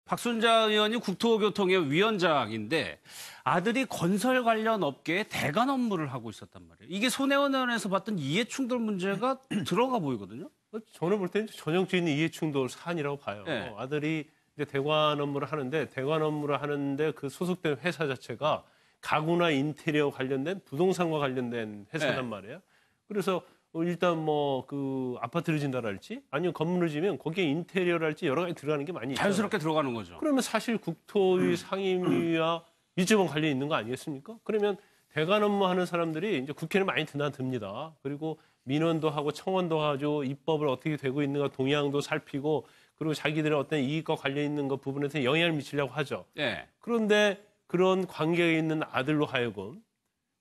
박순자 의원이 국토교통의 위원장인데 아들이 건설 관련 업계에 대관 업무를 하고 있었단 말이에요. 이게 손혜원 의원에서 봤던 이해충돌 문제가 들어가 보이거든요. 저는 볼 때는 전형적인 이해충돌 사안이라고 봐요. 네. 아들이 이제 대관 업무를 하는데 그 소속된 회사 자체가 가구나 인테리어 관련된 부동산과 관련된 회사단 네. 말이에요. 그래서 일단 뭐 그 아파트를 진다랄지 아니면 건물을 지면 거기에 인테리어랄지 여러 가지 들어가는 게 많이 있어요. 자연스럽게 들어가는 거죠. 그러면 사실 국토위 상임위와 밀접한 관련이 있는 거 아니겠습니까? 그러면 대관 업무하는 사람들이 이제 국회는 많이 드나듭니다. 그리고 민원도 하고 청원도 하죠. 입법을 어떻게 되고 있는가 동향도 살피고 그리고 자기들의 어떤 이익과 관련 있는 것 부분에서 영향을 미치려고 하죠. 네. 그런데 그런 관계에 있는 아들로 하여금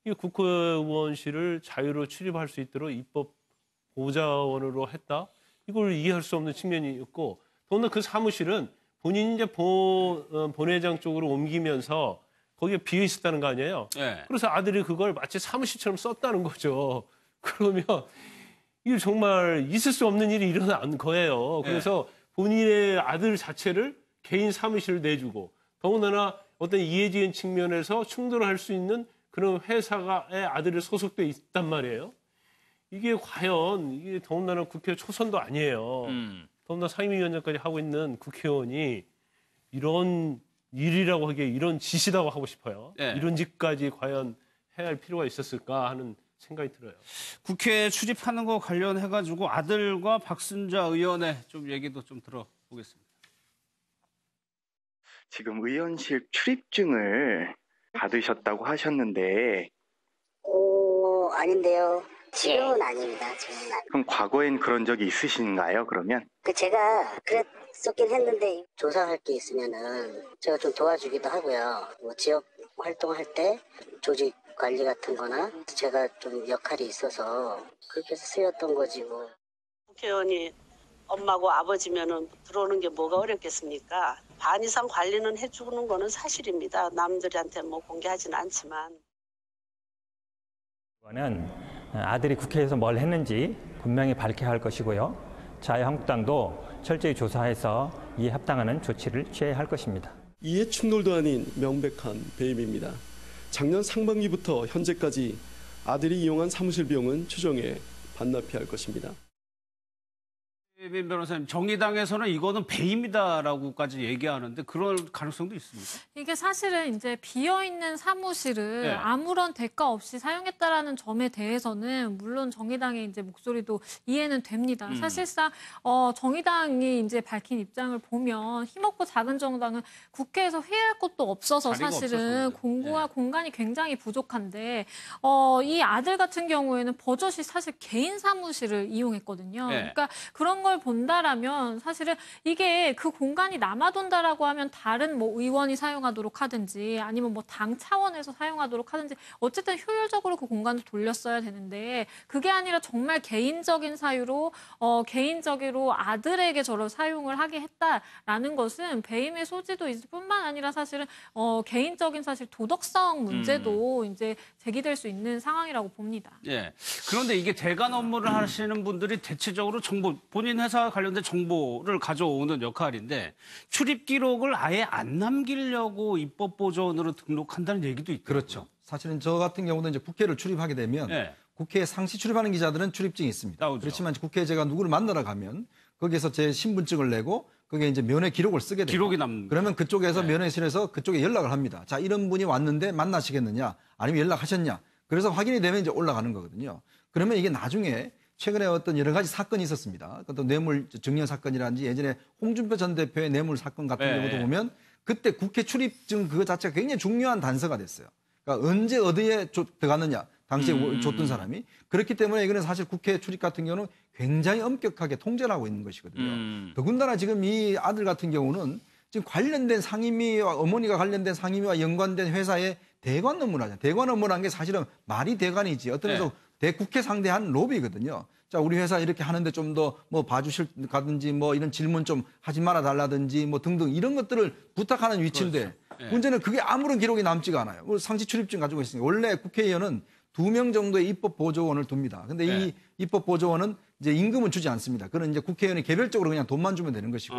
이 국회의원실을 자유로 출입할 수 있도록 입법 보좌원으로 했다. 이걸 이해할 수 없는 측면이 있고 더군다나 그 사무실은 본인이 이제 본회장 쪽으로 옮기면서 거기에 비어 있었다는 거 아니에요. 네. 그래서 아들이 그걸 마치 사무실처럼 썼다는 거죠. 그러면 이게 정말 있을 수 없는 일이 일어난 거예요. 그래서 본인의 아들 자체를 개인 사무실을 내주고 더군다나 어떤 이해지은 측면에서 충돌할 수 있는 그런 회사의 아들이 소속돼 있단 말이에요. 이게 과연 이게 더군다나 국회 초선도 아니에요. 더군다나 상임위원장까지 하고 있는 국회의원이 이런 일이라고 하기에 이런 짓이라고 하고 싶어요. 네. 이런 짓까지 과연 해야 할 필요가 있었을까 하는 생각이 들어요. 국회에 출입하는 거 관련해가지고 아들과 박순자 의원의 좀 얘기도 좀 들어보겠습니다. 지금 의원실 출입증을 받으셨다고 하셨는데 아닌데요. 지금은 아닙니다. 지금은 아닙니다. 그럼 과거엔 그런 적이 있으신가요? 그러면? 제가 그랬었긴 했는데 조사할 게 있으면은 제가 좀 도와주기도 하고요. 뭐 지역 활동할 때 조직 관리 같은 거나 제가 좀 역할이 있어서 그렇게 해서 쓰였던 거지 뭐. 국회의원이 엄마고 아버지면은 들어오는 게 뭐가 어렵겠습니까? 반 이상 관리는 해주는 거는 사실입니다. 남들한테 뭐 공개하지는 않지만. 이거는 아들이 국회에서 뭘 했는지 분명히 밝혀야 할 것이고요. 자유한국당도 철저히 조사해서 이에 합당하는 조치를 취해야 할 것입니다. 이해 충돌도 아닌 명백한 배임입니다. 작년 상반기부터 현재까지 아들이 이용한 사무실 비용은 추정해 반납해야 할 것입니다. 민 변호사님, 정의당에서는 이거는 배임이다라고까지 얘기하는데 그럴 가능성도 있습니까? 이게 사실은 이제 비어있는 사무실을 네. 아무런 대가 없이 사용했다라는 점에 대해서는 물론 정의당의 이제 목소리도 이해는 됩니다. 사실상 정의당이 이제 밝힌 입장을 보면 힘없고 작은 정당은 국회에서 회의할 곳도 없어서 사실은 공간이 굉장히 부족한데 이 아들 같은 경우에는 버젓이 사실 개인 사무실을 이용했거든요. 네. 그러니까 그런 걸 본다라면 사실은 이게 그 공간이 남아돈다라고 하면 다른 뭐 의원이 사용하도록 하든지 아니면 뭐 당 차원에서 사용하도록 하든지 어쨌든 효율적으로 그 공간을 돌렸어야 되는데 그게 아니라 정말 개인적인 사유로 개인적으로 아들에게 저를 사용을 하게 했다라는 것은 배임의 소지도 있을 뿐만 아니라 사실은 개인적인 사실 도덕성 문제도 이제 제기될 수 있는 상황이라고 봅니다. 예. 그런데 이게 대관 업무를 하시는 분들이 대체적으로 본인 회사 관련된 정보를 가져오는 역할인데 출입 기록을 아예 안 남기려고 입법보조원으로 등록한다는 얘기도 있거든요. 그렇죠. 사실은 저 같은 경우는 이제 국회를 출입하게 되면 국회에 상시 출입하는 기자들은 출입증이 있습니다. 나오죠. 그렇지만 국회에 제가 누구를 만나러 가면 거기에서 제 신분증을 내고 거기에 이제 면회 기록을 쓰게 돼요. 그러면 그쪽에서 면회실에서 그쪽에 연락을 합니다. 자, 이런 분이 왔는데 만나시겠느냐? 아니면 연락하셨냐? 그래서 확인이 되면 이제 올라가는 거거든요. 그러면 이게 나중에 최근에 어떤 여러 가지 사건이 있었습니다. 어떤 뇌물 증여 사건이라든지 예전에 홍준표 전 대표의 뇌물 사건 같은 경우도 보면 그때 국회 출입증 그거 자체가 굉장히 중요한 단서가 됐어요. 그러니까 언제 어디에 들어갔느냐. 당시에 줬던 사람이. 그렇기 때문에 이거는 사실 국회 출입 같은 경우는 굉장히 엄격하게 통제를 하고 있는 것이거든요. 더군다나 지금 이 아들 같은 경우는 지금 관련된 상임위와 어머니가 관련된 상임위와 연관된 회사에 대관 업무를 하잖아요. 대관 업무라는 게 사실은 말이 대관이지. 어떤 데서 대국회 상대한 로비거든요. 자, 우리 회사 이렇게 하는데 좀 더 뭐 봐주실 가든지 뭐 이런 질문 좀 하지 말아 달라든지 뭐 등등 이런 것들을 부탁하는 위치인데 문제는 그게 아무런 기록이 남지가 않아요. 상시 출입증 가지고 있으니까 원래 국회의원은 2명 정도의 입법 보조원을 둡니다. 근데 이 입법 보조원은 이제 임금은 주지 않습니다. 그런 이제 국회의원이 개별적으로 그냥 돈만 주면 되는 것이고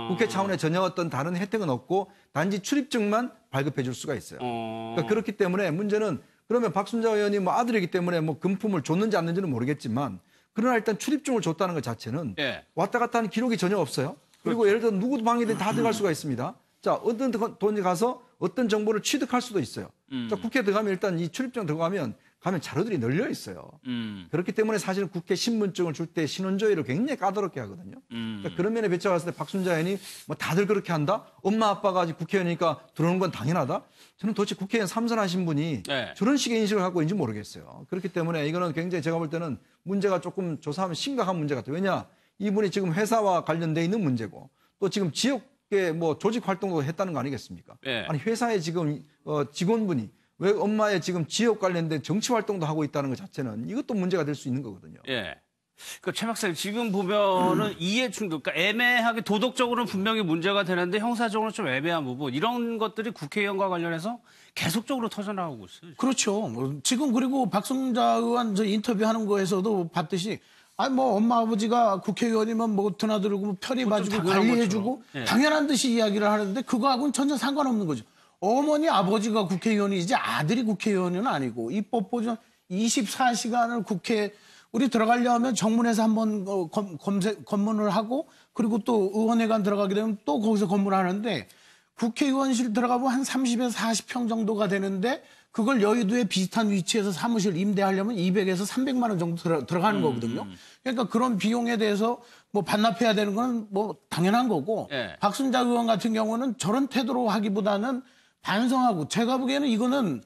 국회 차원의 전혀 어떤 다른 혜택은 없고 단지 출입증만 발급해 줄 수가 있어요. 그러니까 그렇기 때문에 문제는 그러면 박순자 의원이 뭐 아들이기 때문에 뭐 금품을 줬는지 안 줬는지는 모르겠지만 그러나 일단 출입증을 줬다는 것 자체는 예. 왔다 갔다 하는 기록이 전혀 없어요. 그리고 예를 들어 누구도 방해된 다 들어갈 수가 있습니다. 자, 어떤 돈이 가서 어떤 정보를 취득할 수도 있어요. 자, 국회에 들어가면 일단 이 출입증 들어가면 자료들이 널려 있어요. 그렇기 때문에 사실은 국회 신분증을 줄 때 신원조회를 굉장히 까다롭게 하거든요. 그러니까 그런 면에 비춰봤을 때 박순자 의원이 뭐 다들 그렇게 한다? 엄마 아빠가 아직 국회의원이니까 들어오는 건 당연하다? 저는 도대체 국회의원 3선 하신 분이 네. 저런 식의 인식을 갖고 있는지 모르겠어요. 그렇기 때문에 이거는 굉장히 제가 볼 때는 문제가 조금 조사하면 심각한 문제 같아요. 왜냐? 이분이 지금 회사와 관련돼 있는 문제고 또 지금 지역에 뭐 조직 활동도 했다는 거 아니겠습니까? 네. 아니 회사에 지금 직원분이 왜 엄마의 지금 지역 관련된 정치 활동도 하고 있다는 것 자체는 이것도 문제가 될 수 있는 거거든요. 예. 그러니까 최 박사님 지금 보면은 이해 충돌, 그러니까 애매하게 도덕적으로는 분명히 문제가 되는데 형사적으로는 좀 애매한 부분 이런 것들이 국회의원과 관련해서 계속적으로 터져나오고 있어요. 그렇죠. 지금 그리고 박순자 의원 저 인터뷰하는 거에서도 봤듯이 아니 뭐 엄마 아버지가 국회의원이면 뭐 드나들고 뭐 편히 봐주고 관리해주고 예. 당연한 듯이 이야기를 하는데 그거하고는 전혀 상관없는 거죠. 어머니 아버지가 국회의원이지 아들이 국회의원은 아니고 입법보전 24시간을 국회 우리 들어가려면 정문에서 한번 검문을 하고 그리고 또 의원회관 들어가게 되면 또 거기서 검문을 하는데 국회의원실 들어가면 한 30에서 40평 정도가 되는데 그걸 여의도에 비슷한 위치에서 사무실 임대하려면 200에서 300만 원 정도 들어가는 거거든요. 그러니까 그런 비용에 대해서 뭐 반납해야 되는 건 뭐 당연한 거고 예. 박순자 의원 같은 경우는 저런 태도로 하기보다는 반성하고 제가 보기에는 이거는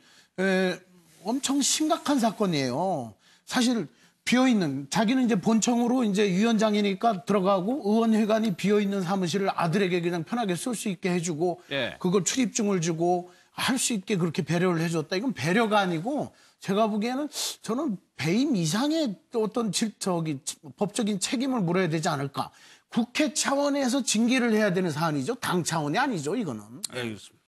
엄청 심각한 사건이에요. 사실 비어있는 자기는 이제 본청으로 이제 위원장이니까 들어가고 의원회관이 비어있는 사무실을 아들에게 그냥 편하게 쓸 수 있게 해주고 예. 그걸 출입증을 주고 할 수 있게 그렇게 배려를 해줬다. 이건 배려가 아니고 제가 보기에는 저는 배임 이상의 어떤 법적인 책임을 물어야 되지 않을까. 국회 차원에서 징계를 해야 되는 사안이죠. 당 차원이 아니죠, 이거는. 알겠습니다.